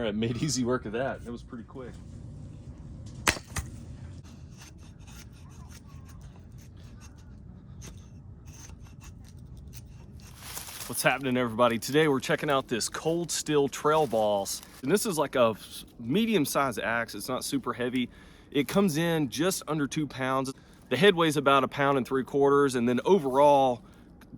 right, made easy work of that. That was pretty quick. What's happening, everybody? Today we're checking out this Cold Steel Trail Boss. And this is like a medium-sized axe. It's not super heavy. It comes in just under 2 pounds. The head weighs about 1.75 pounds, and then overall,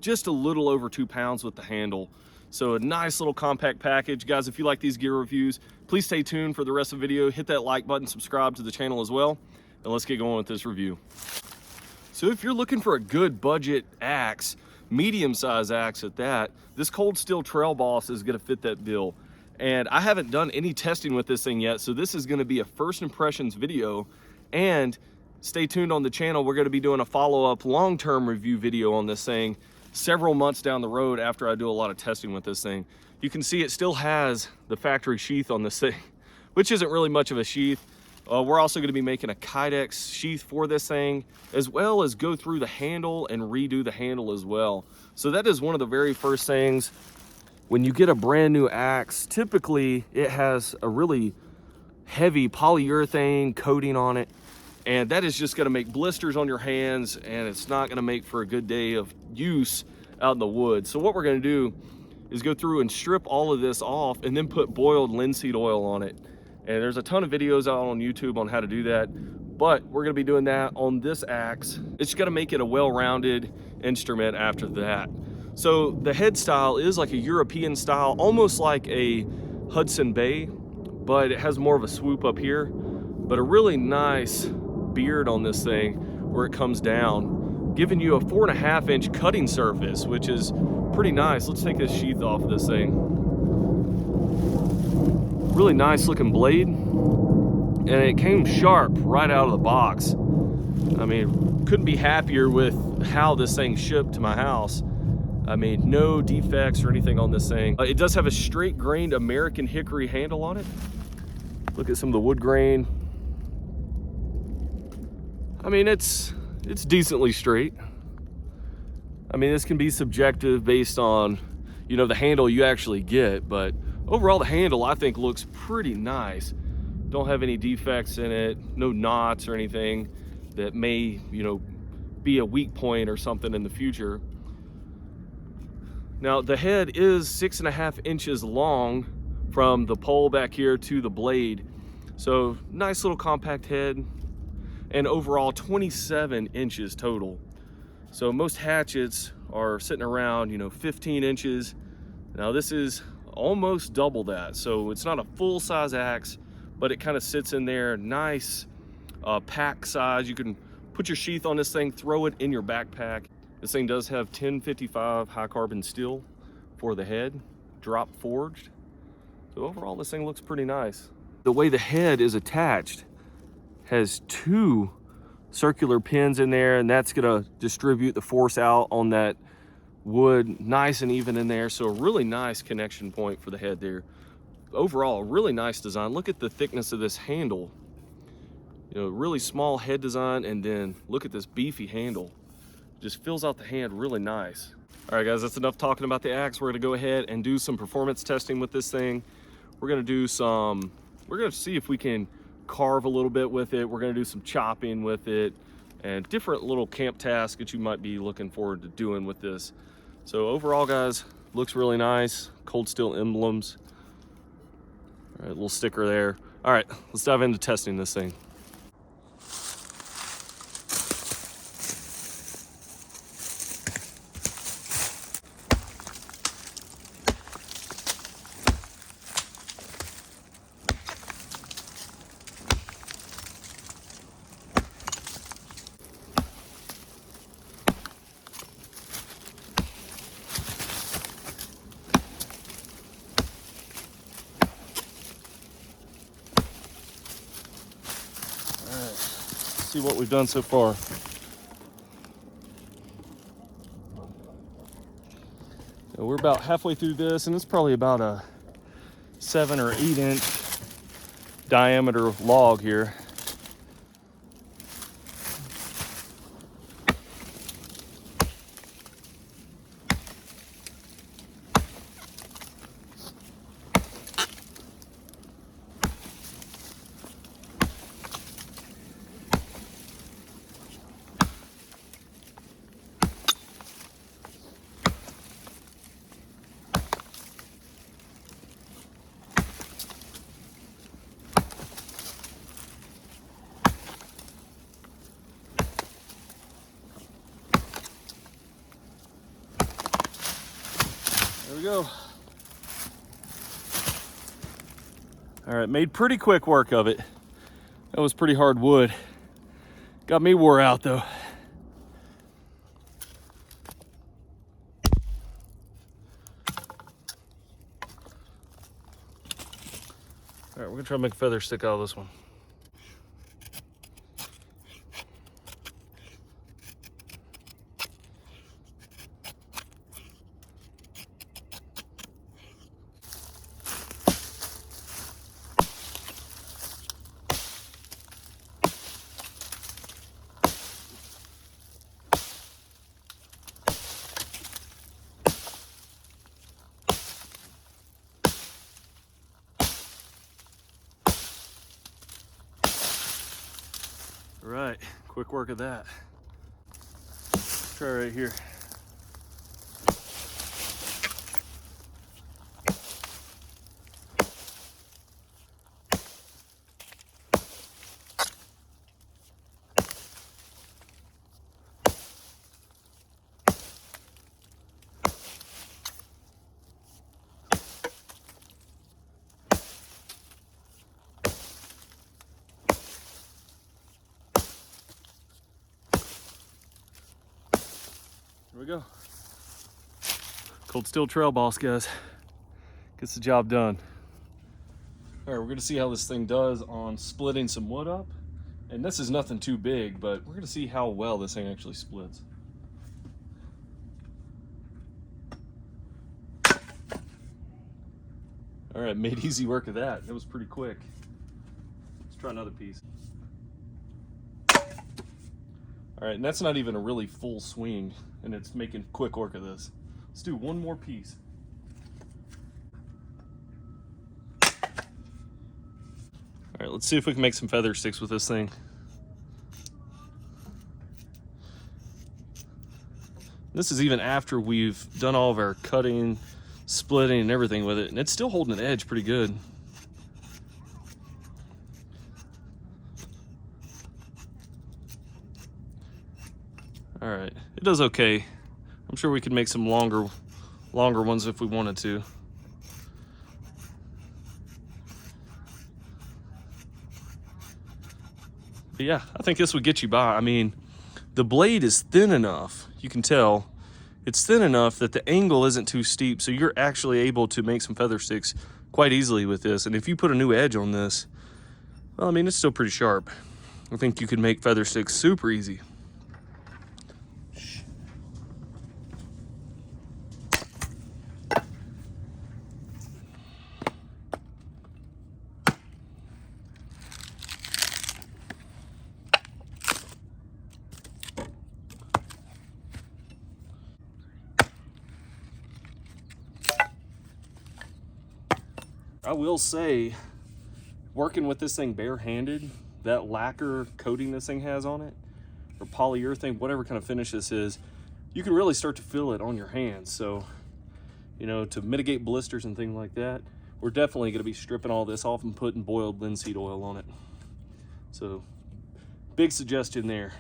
just a little over 2 pounds with the handle. So a nice little compact package. Guys, if you like these gear reviews, please stay tuned for the rest of the video. Hit that like button, subscribe to the channel as well, and let's get going with this review. So if you're looking for a good budget axe, medium-sized axe at that, this Cold Steel Trail Boss is gonna fit that bill. And I haven't done any testing with this thing yet, so this is gonna be a first impressions video. And stay tuned on the channel. We're gonna be doing a follow-up long-term review video on this thing several months down the road after I do a lot of testing with this thing. You can see it still has the factory sheath on this thing, which isn't really much of a sheath. We're also going to be making a Kydex sheath for this thing, as well as go through the handle and redo the handle as well. So that is one of the very first things. When you get a brand new axe, typically it has a really heavy polyurethane coating on it, and that is just going to make blisters on your hands, and it's not going to make for a good day of use out in the woods. So what we're going to do is go through and strip all of this off and then put boiled linseed oil on it. And there's a ton of videos out on YouTube on how to do that, but we're gonna be doing that on this axe. It's gonna make it a well-rounded instrument after that. So the head style is like a European style, almost like a Hudson Bay, but it has more of a swoop up here, but a really nice beard on this thing where it comes down, giving you a 4.5-inch cutting surface, which is pretty nice. Let's take this sheath off of this thing. Really nice looking blade, and it came sharp right out of the box. I mean, couldn't be happier with how this thing shipped to my house. I mean, no defects or anything on this thing. It does have a straight grained American hickory handle on it. Look at some of the wood grain. I mean, it's decently straight. I mean, this can be subjective based on, you know, the handle you actually get, but overall, the handle, I think, looks pretty nice. Don't have any defects in it, no knots or anything that may, you know, be a weak point or something in the future. Now, the head is 6.5 inches long from the pole back here to the blade. So, nice little compact head, and overall 27 inches total. So most hatchets are sitting around, you know, 15 inches. Now this is almost double that, so it's not a full-size axe, but it kind of sits in there. Nice pack size. You can put your sheath on this thing, throw it in your backpack. This thing does have 1055 high carbon steel for the head, drop forged. So overall, this thing looks pretty nice. The way the head is attached has 2 circular pins in there, and that's gonna distribute the force out on that wood nice and even in there. So a really nice connection point for the head there. Overall, a really nice design. Look at the thickness of this handle. You know, really small head design, and then look at this beefy handle. Just fills out the hand really nice. All right, guys, that's enough talking about the axe. We're gonna go ahead and do some performance testing with this thing. We're gonna see if we can carve a little bit with it. We're gonna do some chopping with it and different little camp tasks that you might be looking forward to doing with this. So overall, guys, looks really nice. Cold Steel emblems. All right, little sticker there. All right, let's dive into testing this thing. See what we've done so far. So we're about halfway through this, and it's probably about a 7 or 8 inch diameter log here. go. All right, made pretty quick work of it. That was pretty hard wood. Got me wore out though. All right, we're gonna try to make a feather stick out of this one. All right, quick work of that. Try right here. Here we go. Cold steel trail boss, guys. Gets the job done. All right, we're gonna see how this thing does on splitting some wood up. And this is nothing too big, but we're gonna see how well this thing actually splits. All right, made easy work of that. That was pretty quick. Let's try another piece. All right, and that's not even a really full swing, and it's making quick work of this. Let's do one more piece. All right, let's see if we can make some feather sticks with this thing. This is even after we've done all of our cutting, splitting, and everything with it, and it's still holding an edge pretty good. All right, it does okay. I'm sure we could make some longer ones if we wanted to. But yeah, I think this would get you by. I mean, the blade is thin enough, you can tell, it's thin enough that the angle isn't too steep, so you're actually able to make some feather sticks quite easily with this. And if you put a new edge on this, well, I mean, it's still pretty sharp. I think you could make feather sticks super easy. I will say, working with this thing barehanded, that lacquer coating this thing has on it, or polyurethane, whatever kind of finish this is, you can really start to feel it on your hands. So, you know, to mitigate blisters and things like that, we're definitely going to be stripping all this off and putting boiled linseed oil on it. So, big suggestion there.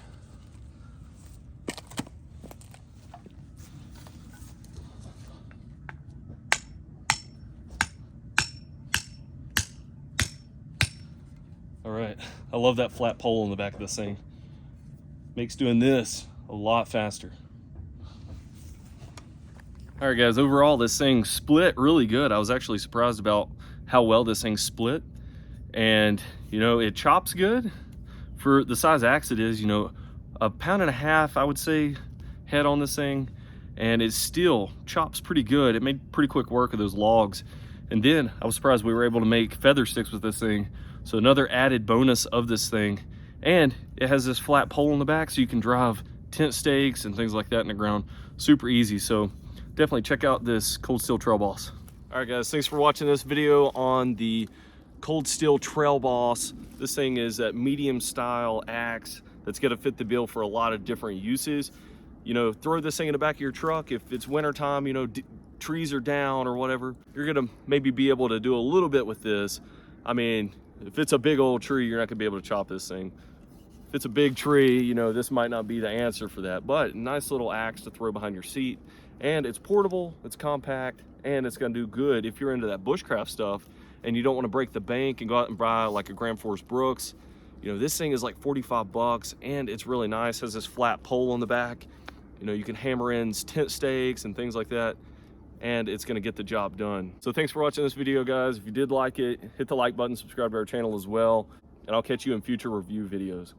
All right, I love that flat pole in the back of this thing. Makes doing this a lot faster. All right, guys, overall this thing split really good. I was actually surprised about how well this thing split. And, you know, it chops good. For the size axe it is, you know, 1.5 pounds, I would say, head on this thing. And it still chops pretty good. It made pretty quick work of those logs. And then I was surprised we were able to make feather sticks with this thing. So another added bonus of this thing. And it has this flat pole in the back so you can drive tent stakes and things like that in the ground super easy. So definitely check out this cold steel trail boss. All right, guys, thanks for watching this video on the cold steel trail boss. This thing is that medium style axe that's gonna fit the bill for a lot of different uses. You know, throw this thing in the back of your truck. If it's wintertime, you know, trees are down or whatever, you're gonna maybe be able to do a little bit with this. I mean, if it's a big old tree, you're not gonna be able to chop this thing. If it's a big tree, you know, this might not be the answer for that, but nice little axe to throw behind your seat. And it's portable, it's compact, and it's gonna do good if you're into that bushcraft stuff and you don't want to break the bank and go out and buy like a Grand Force Brooks. You know, this thing is like 45 bucks and it's really nice. Has this flat pole on the back. You know, you can hammer in tent stakes and things like that, and it's gonna get the job done. So thanks for watching this video, guys. If you did like it, hit the like button, subscribe to our channel as well, and I'll catch you in future review videos.